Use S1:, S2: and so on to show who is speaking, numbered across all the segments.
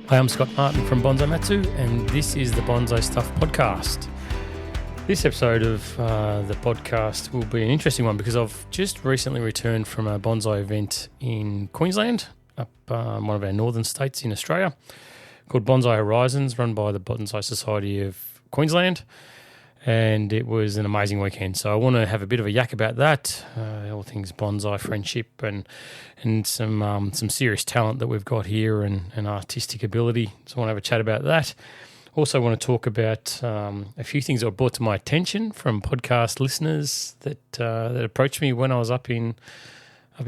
S1: Hi, I'm Scott Martin from Bonsai Matsu, and this is the Bonsai Stuff podcast. This episode of the podcast will be an interesting one because I've just recently returned from a bonsai event in Queensland, up one of our northern states in Australia, called Bonsai Horizons, run by the Bonsai Society of Queensland. And it was an amazing weekend. So I want to have a bit of a yak about that, all things bonsai, friendship, and some serious talent that we've got here and artistic ability. So I want to have a chat about that. Also want to talk about a few things that were brought to my attention from podcast listeners that approached me when I was up in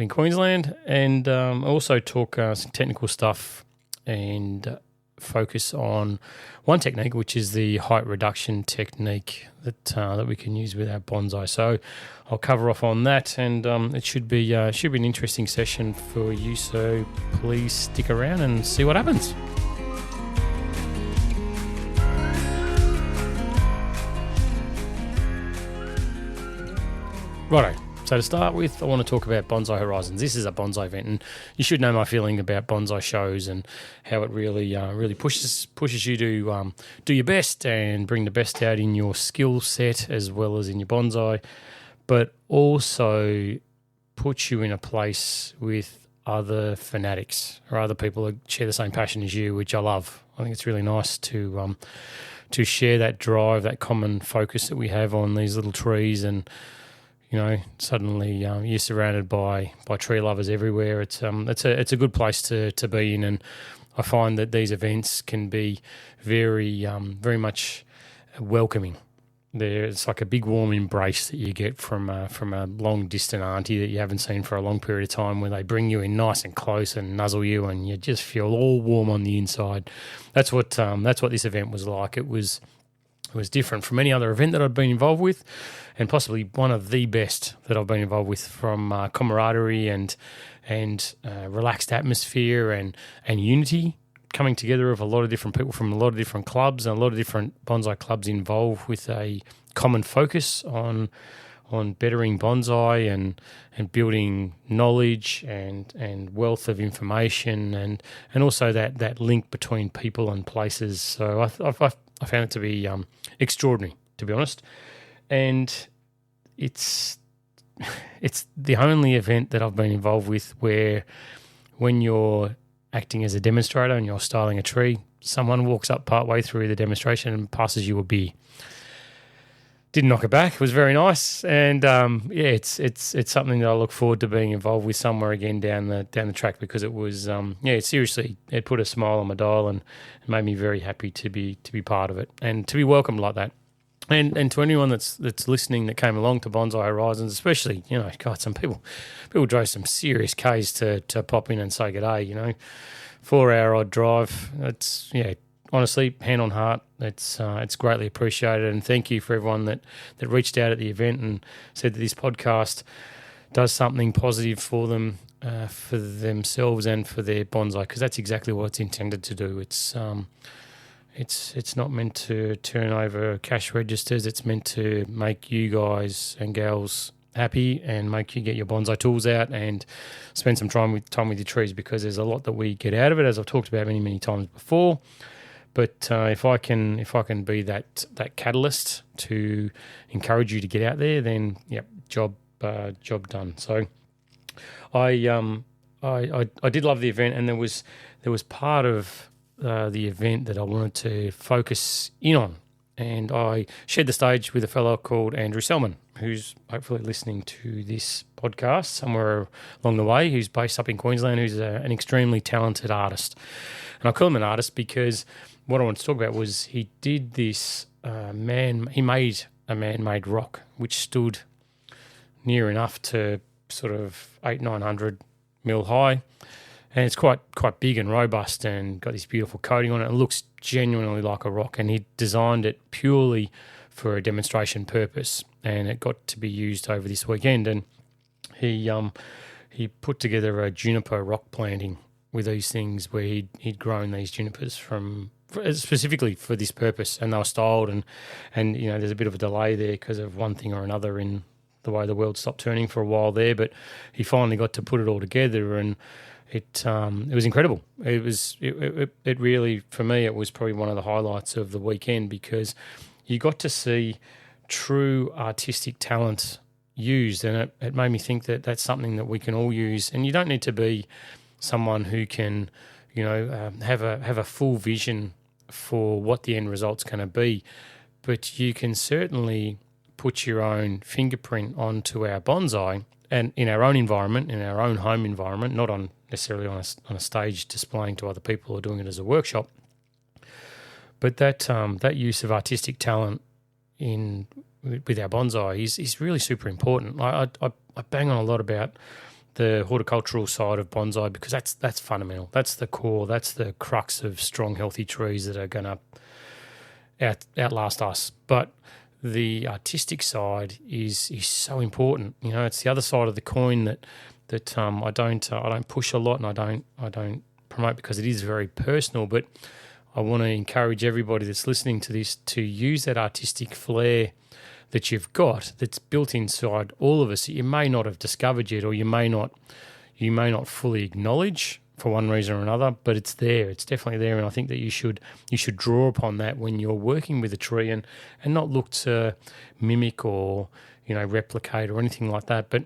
S1: Queensland, and also talk some technical stuff and focus on one technique, which is the height reduction technique that we can use with our bonsai. So I'll cover off on that, and it should be an interesting session for you. So please stick around and see what happens. Righto. So to start with, I want to talk about Bonsai Horizons. This is a bonsai event, and you should know my feeling about bonsai shows and how it really pushes you to do your best and bring the best out in your skill set as well as in your bonsai, but also puts you in a place with other fanatics or other people that share the same passion as you, which I love. I think it's really nice to share that drive, that common focus that we have on these little trees, and suddenly you're surrounded by tree lovers everywhere. It's a good place to be in, and I find that these events can be very much welcoming. It's like a big warm embrace that you get from a long distant auntie that you haven't seen for a long period of time, where they bring you in nice and close and nuzzle you, and you just feel all warm on the inside. That's what this event was like. It was different from any other event that I'd been involved with, and possibly one of the best that I've been involved with, from camaraderie and relaxed atmosphere and unity, coming together of a lot of different people from a lot of different clubs and a lot of different bonsai clubs involved with a common focus on bettering bonsai and building knowledge and wealth of information and also that link between people and places. So I found it to be extraordinary, to be honest, and it's the only event that I've been involved with where, when you're acting as a demonstrator and you're styling a tree, someone walks up partway through the demonstration and passes you a beer. Didn't knock it back. It was very nice, and it's something that I look forward to being involved with somewhere again down the track, because it was seriously, it put a smile on my dial and made me very happy to be part of it and to be welcomed like that. And to anyone that's listening that came along to Bonsai Horizons, especially, God, some people drove some serious Ks to pop in and say good day. 4-hour odd drive. It's honestly, hand on heart, it's greatly appreciated, and thank you for everyone that reached out at the event and said that this podcast does something positive for them, for themselves and for their bonsai, because that's exactly what it's intended to do. It's not meant to turn over cash registers. It's meant to make you guys and gals happy and make you get your bonsai tools out and spend some time with your trees, because there's a lot that we get out of it, as I've talked about many times before. But if I can be that catalyst to encourage you to get out there, then job done. So I did love the event, and there was part of the event that I wanted to focus in on, and I shared the stage with a fellow called Andrew Selman, who's hopefully listening to this podcast somewhere along the way, who's based up in Queensland, who's an extremely talented artist. And I call him an artist because what I wanted to talk about was he did this he made a man-made rock which stood near enough to sort of 800-900 mil high, and it's quite big and robust and got this beautiful coating on it. It looks genuinely like a rock, and he designed it purely for a demonstration purpose, and it got to be used over this weekend. And he put together a juniper rock planting with these things, where he'd grown these junipers specifically for this purpose, and they were styled, and there's a bit of a delay there because of one thing or another in the way the world stopped turning for a while there, but he finally got to put it all together, and it was incredible. It really, for me, it was probably one of the highlights of the weekend, because you got to see true artistic talent used, and it made me think that that's something that we can all use. And you don't need to be someone who can, have a full vision for what the end result's going to be, but you can certainly put your own fingerprint onto our bonsai, and in our own environment, in our own home environment, not on necessarily on a stage displaying to other people or doing it as a workshop. But that use of artistic talent with our bonsai is really super important. I bang on a lot about the horticultural side of bonsai, because that's fundamental. That's the core. That's the crux of strong, healthy trees that are going to outlast us. But the artistic side is so important. It's the other side of the coin that I don't push a lot, and I don't promote, because it is very personal. But I want to encourage everybody that's listening to this to use that artistic flair that you've got, that's built inside all of us, that you may not have discovered yet, or you may not fully acknowledge for one reason or another, but it's there. It's definitely there, and I think that you should draw upon that when you're working with a tree, and not look to mimic or replicate or anything like that, but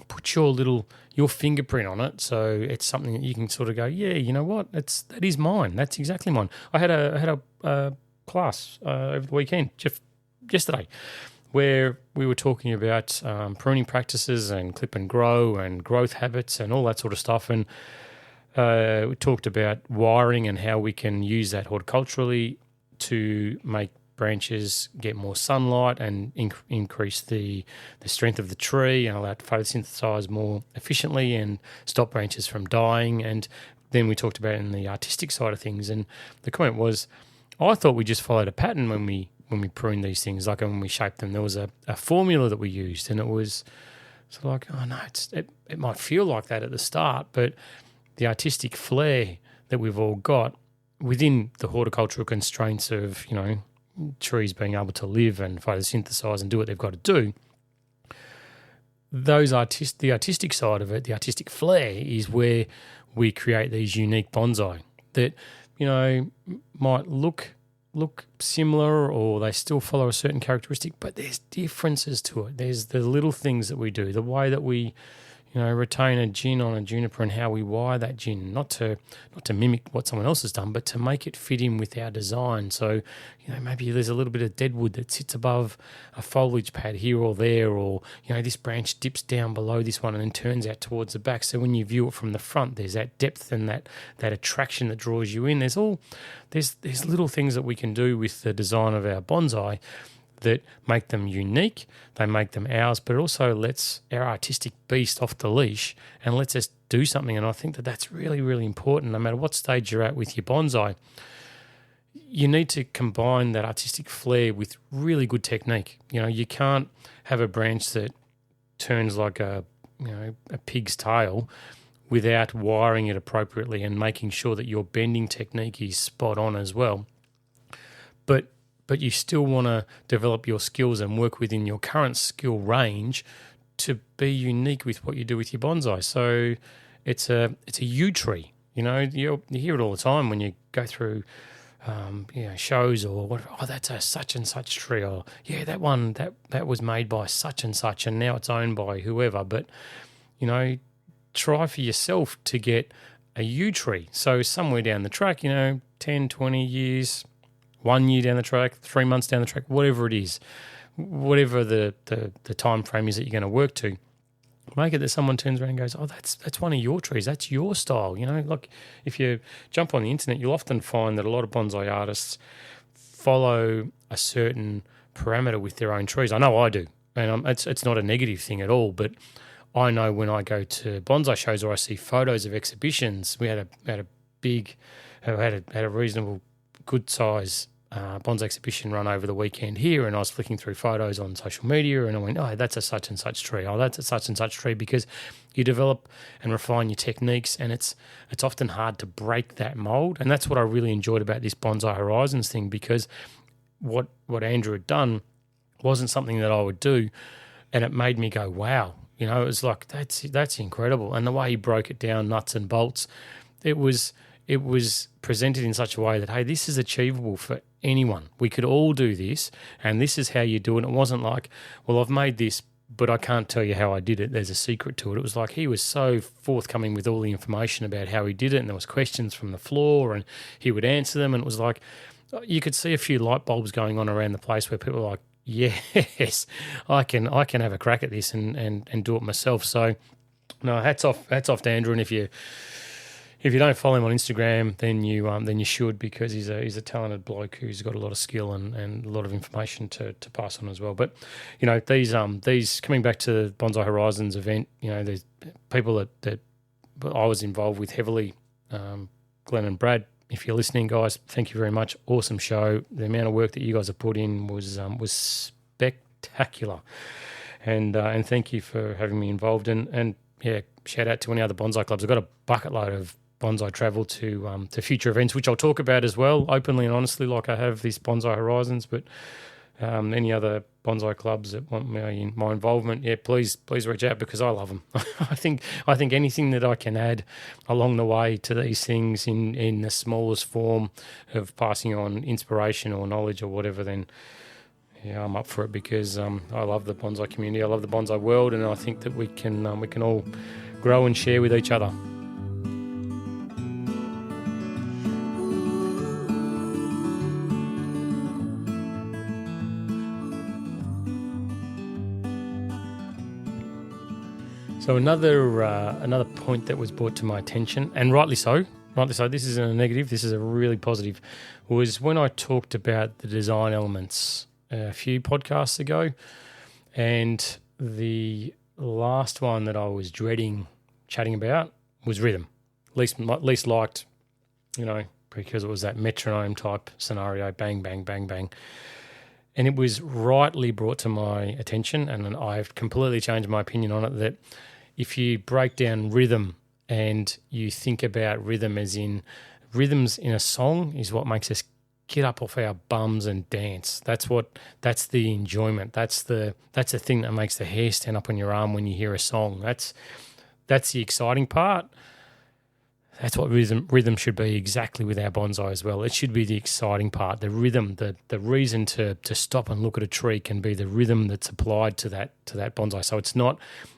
S1: put your fingerprint on it, so it's something that you can sort of go, yeah, you know what, that is mine. That's exactly mine. I had a class over the weekend, just yesterday, where we were talking about pruning practices and clip and grow and growth habits and all that sort of stuff, and we talked about wiring and how we can use that horticulturally to make branches get more sunlight and increase the strength of the tree, and allow it to photosynthesize more efficiently and stop branches from dying. And then we talked about it in the artistic side of things, and the comment was, I thought we just followed a pattern when we prune these things, like when we shaped them. There was a formula that we used, and it was sort of like, oh no, it might feel like that at the start, but the artistic flair that we've all got within the horticultural constraints of, trees being able to live and photosynthesize and do what they've got to do, the artistic side of it, the artistic flair, is where we create these unique bonsai that, might look similar, or they still follow a certain characteristic, but there's differences to it. There's the little things that we do, the way that we retain a gin on a juniper, and how we wire that gin, not to mimic what someone else has done, but to make it fit in with our design. So, maybe there's a little bit of deadwood that sits above a foliage pad here or there, or, this branch dips down below this one and then turns out towards the back. So when you view it from the front, there's that depth and that attraction that draws you in. There's little things that we can do with the design of our bonsai that make them unique, they make them ours, but it also lets our artistic beast off the leash and lets us do something. And I think that that's really, really important. No matter what stage you're at with your bonsai, you need to combine that artistic flair with really good technique. You can't have a branch that turns like a pig's tail without wiring it appropriately and making sure that your bending technique is spot on as well. But you still want to develop your skills and work within your current skill range to be unique with what you do with your bonsai. So it's a yew tree. You hear it all the time when you go through shows or whatever. Oh, that's a such and such tree. Or yeah, that one that was made by such and such, and now it's owned by whoever. But try for yourself to get a yew tree. So somewhere down the track, 10, 20 years. 1 year down the track, 3 months down the track, whatever it is, whatever the time frame is that you're going to work to, make it that someone turns around and goes, oh, that's one of your trees, that's your style. Like if you jump on the internet, you'll often find that a lot of bonsai artists follow a certain parameter with their own trees. I know I do, and it's not a negative thing at all, but I know when I go to bonsai shows or I see photos of exhibitions, we had a reasonable good size bonsai exhibition run over the weekend here, and I was flicking through photos on social media, and I went, oh, that's a such and such tree. Oh, that's a such and such tree, because you develop and refine your techniques, and it's often hard to break that mold. And that's what I really enjoyed about this Bonsai Horizons thing, because what Andrew had done wasn't something that I would do, and it made me go, wow, You know, it was like, that's incredible. And the way he broke it down, nuts and bolts, it was presented in such a way that, hey, this is achievable for anyone. We could all do this, and this is how you do it. It wasn't like, well, I've made this, but I can't tell you how I did it. There's a secret to it. It was like he was so forthcoming with all the information about how he did it, and there was questions from the floor, and he would answer them, and it was like you could see a few light bulbs going on around the place where people were like, yes, I can have a crack at this and do it myself. So, no, hats off to Andrew, and if you don't follow him on Instagram, then you should, because he's a talented bloke who's got a lot of skill and a lot of information to pass on as well. But you know, these coming back to the Bonsai Horizons event, you know, there's people that I was involved with heavily. Glenn and Brad, if you're listening, guys, thank you very much. Awesome show. The amount of work that you guys have put in was spectacular, and thank you for having me involved. And yeah, shout out to any other bonsai clubs. I've got a bucket load of bonsai travel to future events, which I'll talk about as well, openly and honestly, like I have this Bonsai Horizons. But any other bonsai clubs that want my involvement, yeah, please reach out, because I love them. I think anything that I can add along the way to these things in the smallest form of passing on inspiration or knowledge or whatever, then yeah, I'm up for it, because I love the bonsai community, I love the bonsai world, and I think that we can all grow and share with each other. So another point that was brought to my attention, and rightly so, this isn't a negative, this is a really positive, was when I talked about the design elements a few podcasts ago, and the last one that I was dreading chatting about was rhythm. Least liked, you know, because it was that metronome type scenario, bang, bang, bang, bang. And it was rightly brought to my attention, and I've completely changed my opinion on it, that if you break down rhythm and you think about rhythm as in rhythms in a song is what makes us get up off our bums and dance. That's the enjoyment. That's the thing that makes the hair stand up on your arm when you hear a song. That's the exciting part. That's what rhythm should be exactly with our bonsai as well. It should be the exciting part. The rhythm, the reason to stop and look at a tree can be the rhythm that's applied to that bonsai. So it's not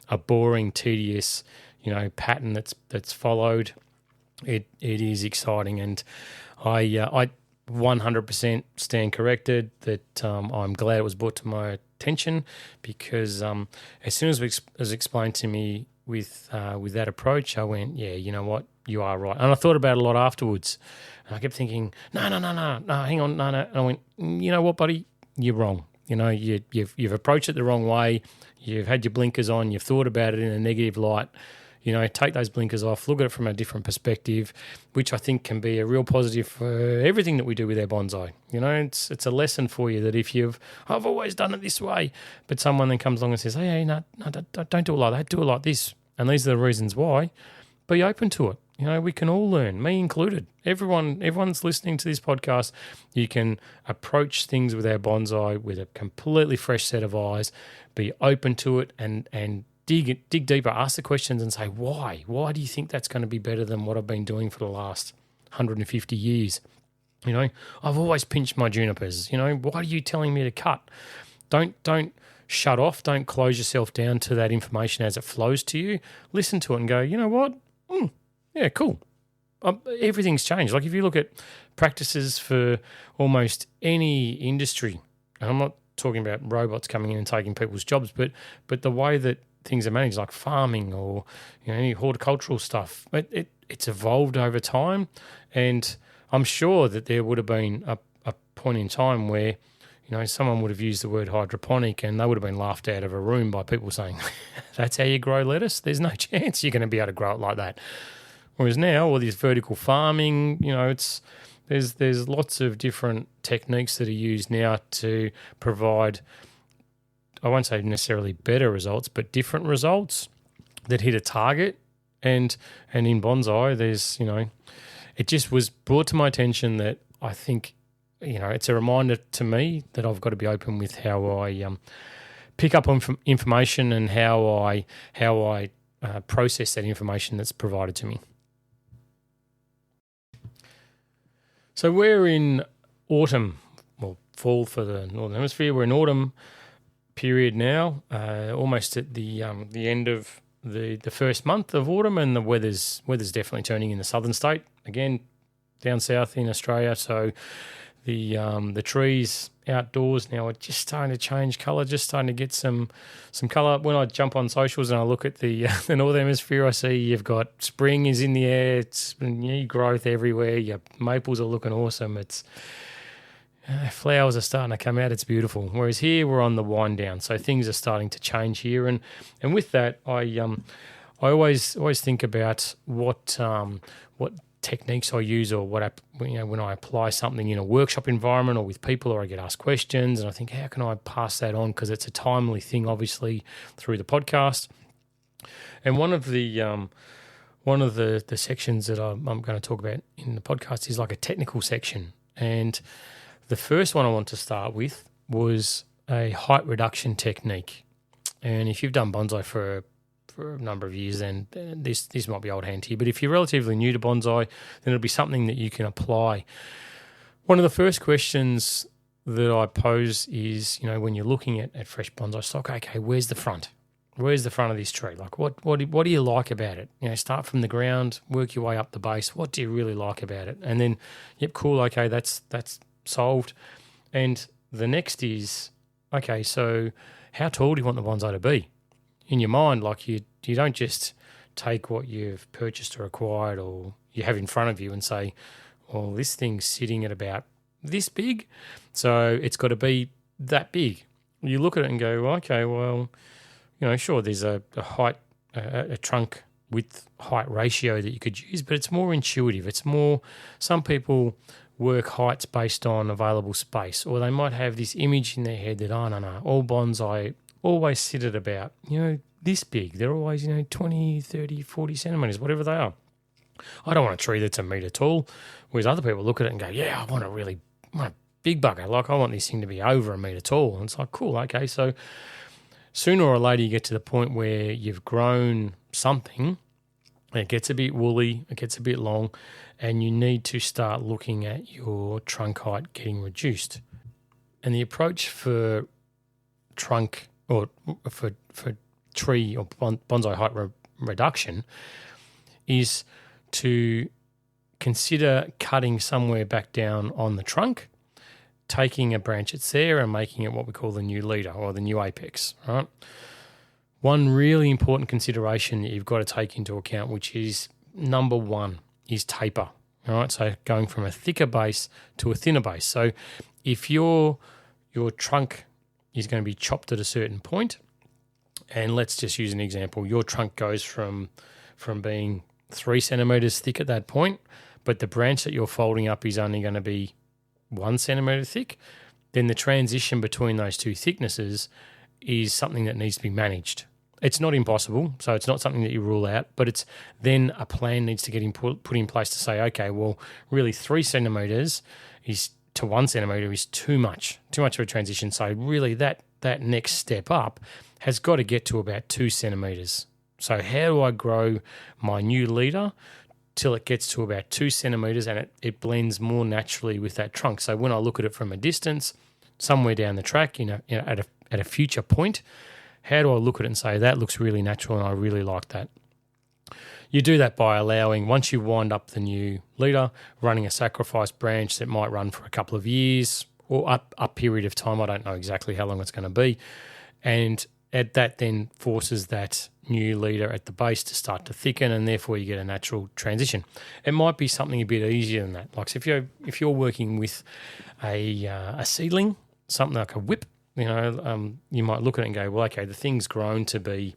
S1: a boring, tedious, you know, pattern that's followed. It is exciting, and I 100% stand corrected that I'm glad it was brought to my attention, because as soon as it was explained to me with that approach, I went, yeah, you know what, you are right. And I thought about it a lot afterwards, and I kept thinking, no, hang on, no. And I went, you know what, buddy, you're wrong. You know, you've approached it the wrong way. You've had your blinkers on. You've thought about it in a negative light. You know, take those blinkers off, look at it from a different perspective, which I think can be a real positive for everything that we do with our bonsai. You know, it's a lesson for you that if I've always done it this way, but someone then comes along and says, hey, no, don't do it like that, do it like this. And these are the reasons why. Be open to it. You know, we can all learn, me included. Everyone's listening to this podcast. You can approach things with our bonsai with a completely fresh set of eyes, be open to it, and dig deeper, ask the questions and say, why? Why do you think that's going to be better than what I've been doing for the last 150 years? You know, I've always pinched my junipers. You know, why are you telling me to cut? Don't shut off. Don't close yourself down to that information as it flows to you. Listen to it and go, you know what? Yeah, cool. Everything's changed. Like if you look at practices for almost any industry, and I'm not talking about robots coming in and taking people's jobs, but the way that things are managed, like farming or, you know, any horticultural stuff, it's evolved over time. And I'm sure that there would have been a point in time where, you know, someone would have used the word hydroponic and they would have been laughed out of a room by people saying, that's how you grow lettuce? There's no chance you're going to be able to grow it like that. Whereas now, all this vertical farming, you know, there's lots of different techniques that are used now to provide, I won't say necessarily better results, but different results that hit a target. And in bonsai, there's, you know, it just was brought to my attention that I think, you know, it's a reminder to me that I've got to be open with how I pick up on information and how I process that information that's provided to me. So we're in autumn, well, fall for the Northern Hemisphere. We're in autumn period now, almost at the end of the first month of autumn, and the weather's definitely turning in the southern state. Again, down south in Australia, so the trees outdoors now are just starting to change colour, just starting to get some colour. When I jump on socials and I look at the Northern Hemisphere, I see you've got spring is in the air, it's new growth everywhere, your maples are looking awesome, it's flowers are starting to come out, it's beautiful. Whereas here we're on the wind down, so things are starting to change here, and with that I always think about what techniques I use, or when I apply something in a workshop environment or with people, or I get asked questions, and I think, how can I pass that on? Because it's a timely thing, obviously, through the podcast. And one of the sections that I'm going to talk about in the podcast is like a technical section. And the first one I want to start with was a height reduction technique. And if you've done bonsai for a number of years, then this might be old hand to you. But if you're relatively new to bonsai, then it'll be something that you can apply. One of the first questions that I pose is, when you're looking at fresh bonsai stock, okay, where's the front? Where's the front of this tree? Like, what do you like about it? Start from the ground, work your way up the base. What do you really like about it? And then, yep, cool, okay, that's solved. And the next is, okay, so how tall do you want the bonsai to be? In your mind, like you don't just take what you've purchased or acquired or you have in front of you and say, well, this thing's sitting at about this big, so it's got to be that big. You look at it and go, well, okay, well, sure, there's a height, a trunk width height ratio that you could use, but it's more intuitive. It's more, some people work heights based on available space, or they might have this image in their head that, oh, no, all bonsai always sit at about, this big. They're always, 20, 30, 40 centimetres, whatever they are. I don't want a tree that's a metre tall, whereas other people look at it and go, yeah, I want a big bugger. Like, I want this thing to be over a metre tall. And it's like, cool, okay. So sooner or later you get to the point where you've grown something, it gets a bit woolly, it gets a bit long, and you need to start looking at your trunk height getting reduced. And the approach for trunk, or for tree or bonsai height reduction, is to consider cutting somewhere back down on the trunk, taking a branch that's there and making it what we call the new leader or the new apex, right? One really important consideration that you've got to take into account, which is number one, is taper, all right? So going from a thicker base to a thinner base. So if your trunk is going to be chopped at a certain point, and let's just use an example, your trunk goes from being 3 centimetres thick at that point, but the branch that you're folding up is only going to be 1 centimetre thick, then the transition between those two thicknesses is something that needs to be managed. It's not impossible, so it's not something that you rule out, but it's then a plan needs to get put in place to say, okay, well, really 3 centimetres to 1 centimetre is too much of a transition. So really that next step up has got to get to about 2 centimetres. So how do I grow my new leader till it gets to about 2 centimetres and it blends more naturally with that trunk? So when I look at it from a distance, somewhere down the track, at a future point, how do I look at it and say, that looks really natural and I really like that? You do that by allowing, once you wind up the new leader, running a sacrifice branch that might run for a couple of years or a period of time. I don't know exactly how long it's going to be. And that then forces that new leader at the base to start to thicken, and therefore you get a natural transition. It might be something a bit easier than that. Like, so if you're working with a seedling, something like a whip, you might look at it and go, well, okay, the thing's grown to be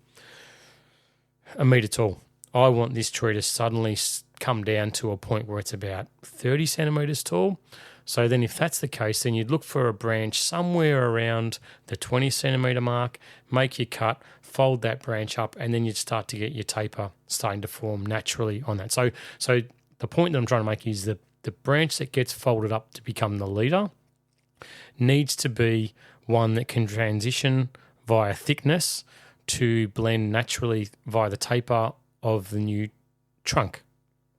S1: a metre tall. I want this tree to suddenly come down to a point where it's about 30 centimetres tall. So then if that's the case, then you'd look for a branch somewhere around the 20 centimetre mark, make your cut, fold that branch up, and then you'd start to get your taper starting to form naturally on that. So the point that I'm trying to make is that the branch that gets folded up to become the leader needs to be one that can transition via thickness to blend naturally via the taper of the new trunk.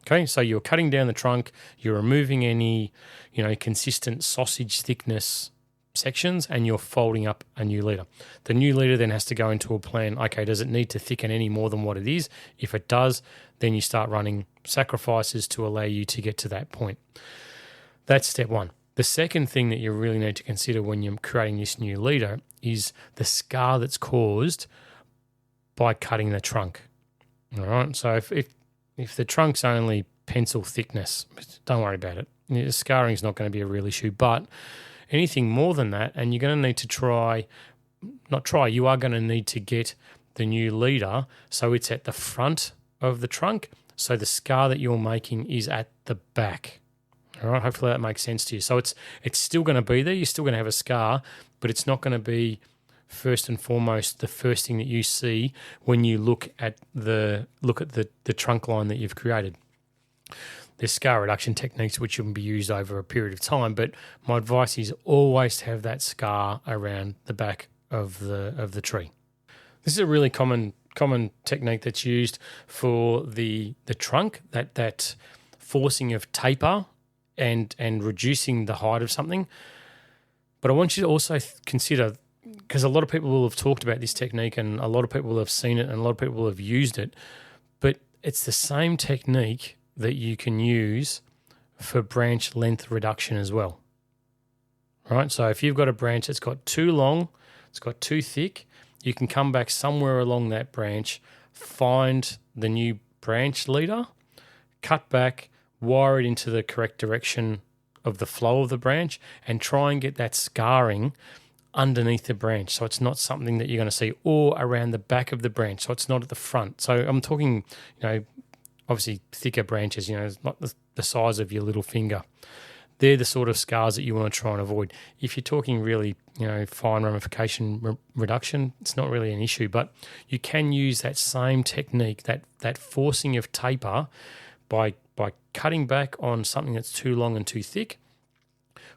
S1: Okay, so you're cutting down the trunk, you're removing any, consistent sausage thickness sections, and you're folding up a new leader. The new leader then has to go into a plan. Okay, does it need to thicken any more than what it is? If it does, then you start running sacrifices to allow you to get to that point. That's step one. The second thing that you really need to consider when you're creating this new leader is the scar that's caused by cutting the trunk. All right, so if the trunk's only pencil thickness, don't worry about it. Scarring is not going to be a real issue, but anything more than that, and you're going to need to you are going to need to get the new leader so it's at the front of the trunk, so the scar that you're making is at the back. All right, hopefully that makes sense to you. So it's still going to be there, you're still going to have a scar, but it's not going to be first and foremost the first thing that you see when you look at the trunk line that you've created. There's scar reduction techniques which can be used over a period of time, but my advice is always to have that scar around the back of the tree. This is a really common technique that's used for the trunk, that forcing of taper and reducing the height of something. But I want you to also consider, because a lot of people will have talked about this technique and a lot of people will have seen it and a lot of people will have used it, but it's the same technique that you can use for branch length reduction as well. Right? So if you've got a branch that's got too long, it's got too thick, you can come back somewhere along that branch, find the new branch leader, cut back, wire it into the correct direction of the flow of the branch, and try and get that scarring underneath the branch, so it's not something that you're going to see, or around the back of the branch, so it's not at the front. So I'm talking, obviously thicker branches, not the size of your little finger. They're the sort of scars that you want to try and avoid. If you're talking really, fine ramification reduction, it's not really an issue, but you can use that same technique, that forcing of taper by cutting back on something that's too long and too thick,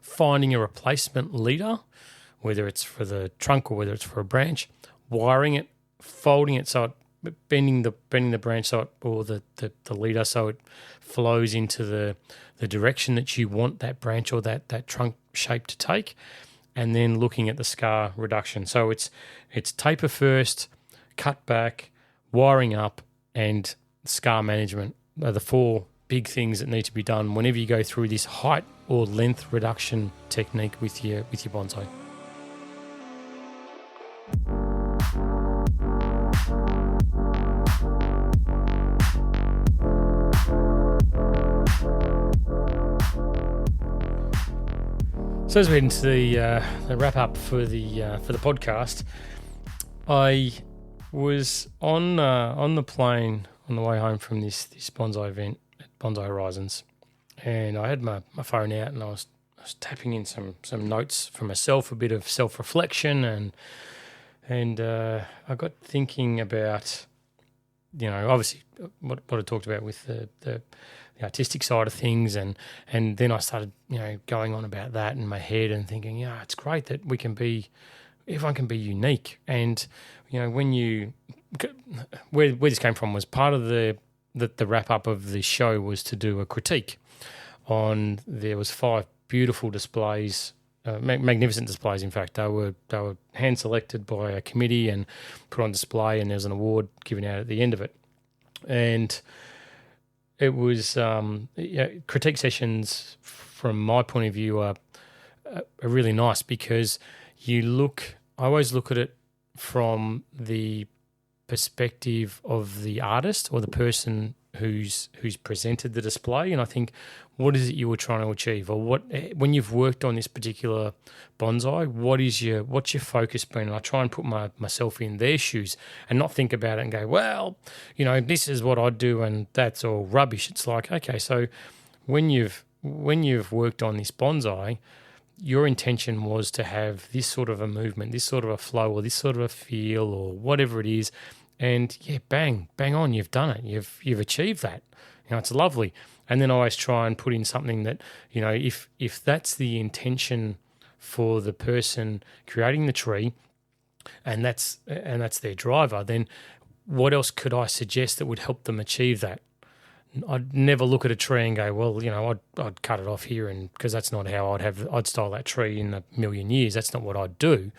S1: finding a replacement leader, whether it's for the trunk or whether it's for a branch, wiring it, folding it so it bending the branch so it, or the leader so it flows into the direction that you want that branch or that trunk shape to take, and then looking at the scar reduction. So it's taper first, cut back, wiring up, and scar management are the four big things that need to be done whenever you go through this height or length reduction technique with your bonsai. So as we're into the wrap up for the podcast, I was on the plane on the way home from this bonsai event at Bonsai Horizons, and I had my phone out and I was tapping in some notes for myself, a bit of self-reflection, and I got thinking about, obviously what I talked about with the artistic side of things, and then I started, going on about that in my head and thinking, it's great that everyone can be unique. And, where this came from was part of the wrap up of the show was to do a critique on, there was 5 beautiful displays, magnificent displays. In fact, they were hand selected by a committee and put on display, and there was an award given out at the end of it. And it was critique sessions, from my point of view, are really nice because I always look at it from the perspective of the artist or the person who's presented the display, and I think, what is it you were trying to achieve, or when you've worked on this particular bonsai, what's your focus been? And I try and put myself in their shoes and not think about it and go, well, this is what I do and that's all rubbish. It's like, okay, so when you've worked on this bonsai, your intention was to have this sort of a movement, this sort of a flow, or this sort of a feel, or whatever it is. And bang on, you've done it. You've achieved that. It's lovely. And then I always try and put in something that, if that's the intention for the person creating the tree, and that's their driver, then what else could I suggest that would help them achieve that? I'd never look at a tree and go, well, I'd cut it off here, and because that's not how I'd style that tree in a million years. That's not what I'd do.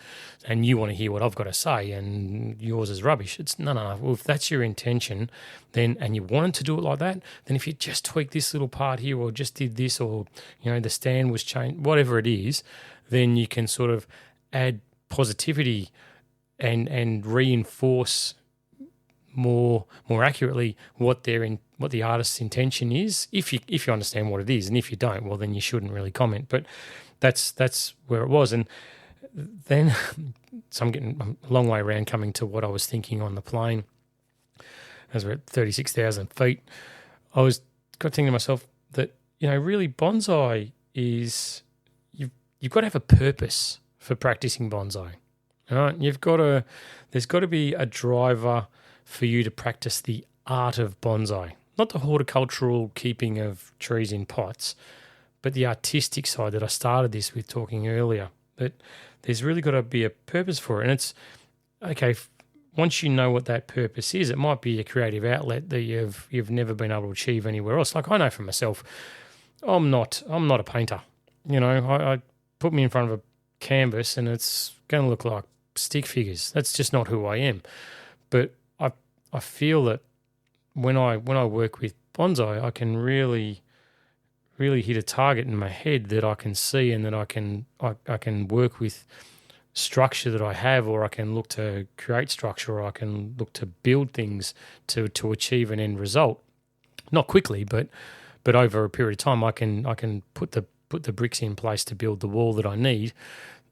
S1: And you want to hear what I've got to say, and yours is rubbish. It's no. Well, if that's your intention, then and you wanted to do it like that, then if you just tweak this little part here, or just did this, or the stand was changed, whatever it is, then you can sort of add positivity and reinforce more accurately what the artist's intention is, if you understand what it is. And if you don't, well, then you shouldn't really comment. But that's where it was. And then so I'm getting a long way around coming to what I was thinking on the plane as we're at 36,000 feet. I got thinking to myself that really bonsai is you've got to have a purpose for practicing bonsai. All right, there's got to be a driver for you to practice the art of bonsai, not the horticultural keeping of trees in pots, but the artistic side that I started this with talking earlier. That there's really got to be a purpose for it, and it's okay. Once you know what that purpose is, it might be a creative outlet that you've never been able to achieve anywhere else. Like I know for myself, I'm not a painter. I put me in front of a canvas and it's going to look like stick figures. That's just not who I am. But I feel that when I work with bonsai, I can really hit a target in my head that I can see, and that I can work with structure that I have, or I can look to create structure, or I can look to build things to achieve an end result. Not quickly, but over a period of time, I can put the bricks in place to build the wall that I need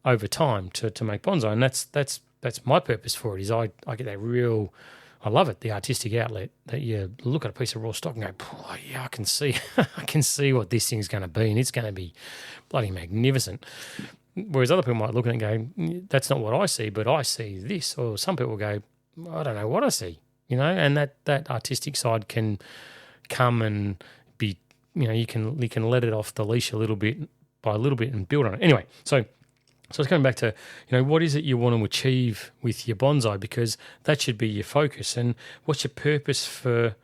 S1: over time to make bonsai. And that's my purpose for it. Is I get that real. I love it, the artistic outlet that you look at a piece of raw stock and go, oh, yeah, I can see what this thing's going to be, and it's going to be bloody magnificent. Whereas other people might look at it and go, that's not what I see, but I see this. Or some people go, I don't know what I see, and that artistic side can come and be, you can let it off the leash a little bit and build on it. Anyway, so it's coming back to, what is it you want to achieve with your bonsai, because that should be your focus. And what's your purpose for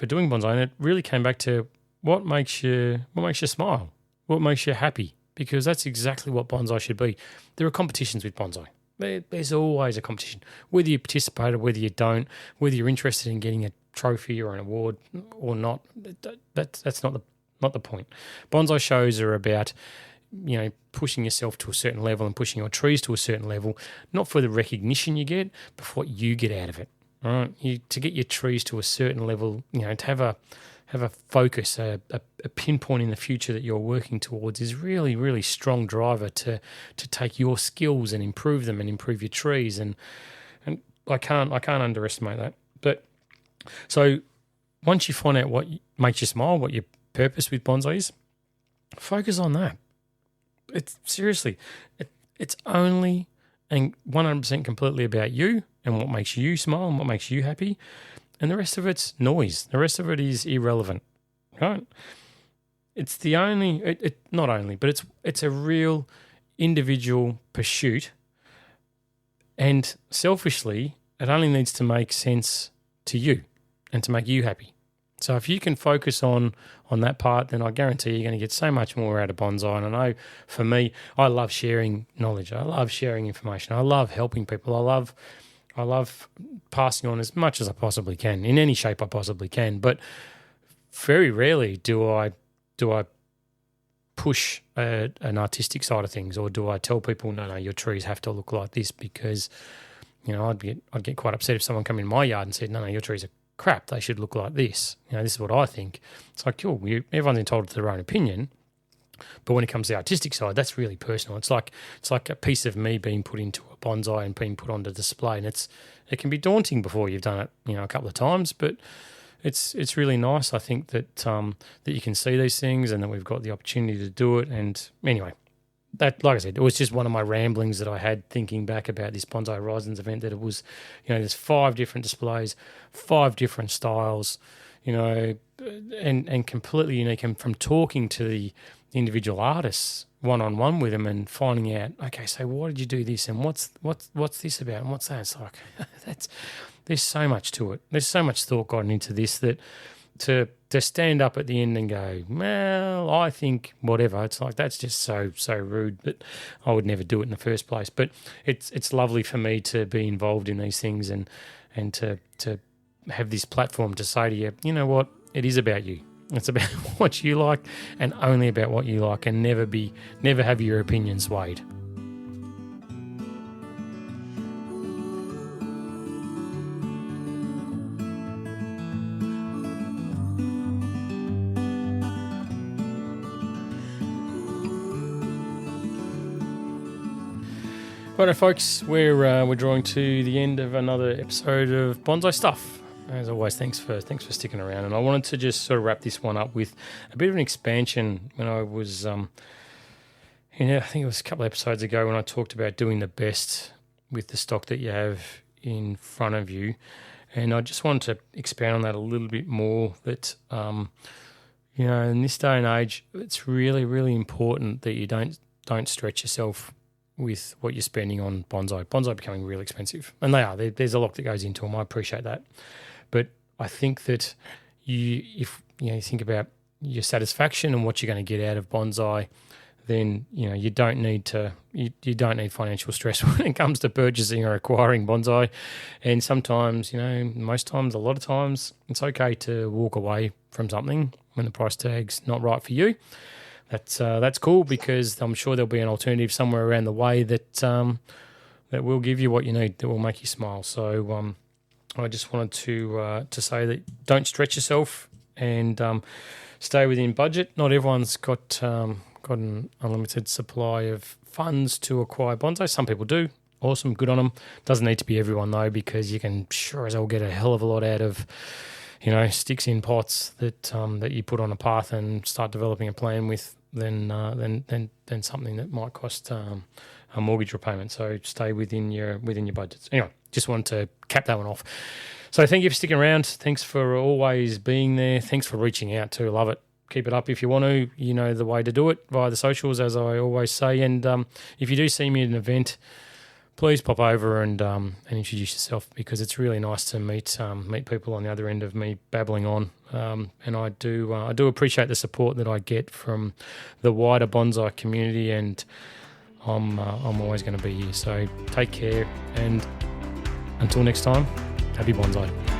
S1: doing bonsai? And it really came back to what makes you smile, what makes you happy, because that's exactly what bonsai should be. There are competitions with bonsai. There's always a competition, whether you participate or whether you don't, whether you're interested in getting a trophy or an award or not. That's not the point. Bonsai shows are about pushing yourself to a certain level and pushing your trees to a certain level, not for the recognition you get, but for what you get out of it. All right, to get your trees to a certain level, to have a focus, a pinpoint in the future that you're working towards is really, really strong driver to take your skills and improve them and improve your trees. And I can't underestimate that. But so once you find out what makes you smile, what your purpose with bonsai is, focus on that. It's only and 100% completely about you and what makes you smile and what makes you happy, and the rest of it's noise. The rest of it is irrelevant, right? It's it's a real individual pursuit, and selfishly, it only needs to make sense to you and to make you happy. So if you can focus on that part, then I guarantee you're going to get so much more out of bonsai. And I know for me, I love sharing knowledge. I love sharing information. I love helping people. I love passing on as much as I possibly can, in any shape I possibly can. But very rarely do I push an artistic side of things, or do I tell people, no, your trees have to look like this, because I'd get quite upset if someone came in my yard and said, no, your trees are crap, they should look like this. This is what I think. It's like, cool, everyone's entitled to their own opinion, but when it comes to the artistic side, that's really personal. It's like a piece of me being put into a bonsai and being put onto display, and it can be daunting before you've done it, a couple of times, but it's really nice, I think, that that you can see these things and that we've got the opportunity to do it. And anyway, that, like I said, it was just one of my ramblings that I had thinking back about this Bonsai Horizons event, that it was, there's 5 different displays, 5 different styles, and completely unique. And from talking to the individual artists one-on-one with them and finding out, okay, so why did you do this, and what's this about, and what's that? It's like there's so much to it. There's so much thought gone into this that to stand up at the end and go, well, I think whatever. It's like that's just so rude. But I would never do it in the first place. But it's lovely for me to be involved in these things and to have this platform to say to you, you know what, it is about you. It's about what you like and only about what you like, and never have your opinion swayed. Righto, folks, we're drawing to the end of another episode of Bonsai Stuff. As always, thanks for sticking around. And I wanted to just sort of wrap this one up with a bit of an expansion. When I was, I think it was a couple of episodes ago when I talked about doing the best with the stock that you have in front of you, and I just wanted to expand on that a little bit more. That in this day and age, it's really, really important that you don't stretch yourself with what you're spending on bonsai. Bonsai becoming really expensive, and they are. There's a lot that goes into them. I appreciate that, but I think that if you think about your satisfaction and what you're going to get out of bonsai, then you don't need financial stress when it comes to purchasing or acquiring bonsai. And sometimes, most times, a lot of times, it's okay to walk away from something when the price tag's not right for you. That's cool, because I'm sure there'll be an alternative somewhere around the way that will give you what you need, that will make you smile. So I just wanted to say that don't stretch yourself and stay within budget. Not everyone's got an unlimited supply of funds to acquire bonsai. Some people do. Awesome, good on them. Doesn't need to be everyone though, because you can sure as hell get a hell of a lot out of sticks in pots that you put on a path and start developing a plan with. Than something that might cost a mortgage repayment. So stay within your budgets. Anyway, just wanted to cap that one off. So thank you for sticking around. Thanks for always being there. Thanks for reaching out too. Love it. Keep it up if you want to. You know the way to do it, via the socials, as I always say. And if you do see me at an event, please pop over and introduce yourself, because it's really nice to meet people on the other end of me babbling on. And I do appreciate the support that I get from the wider bonsai community, and I'm always going to be here. So take care, and until next time, happy bonsai.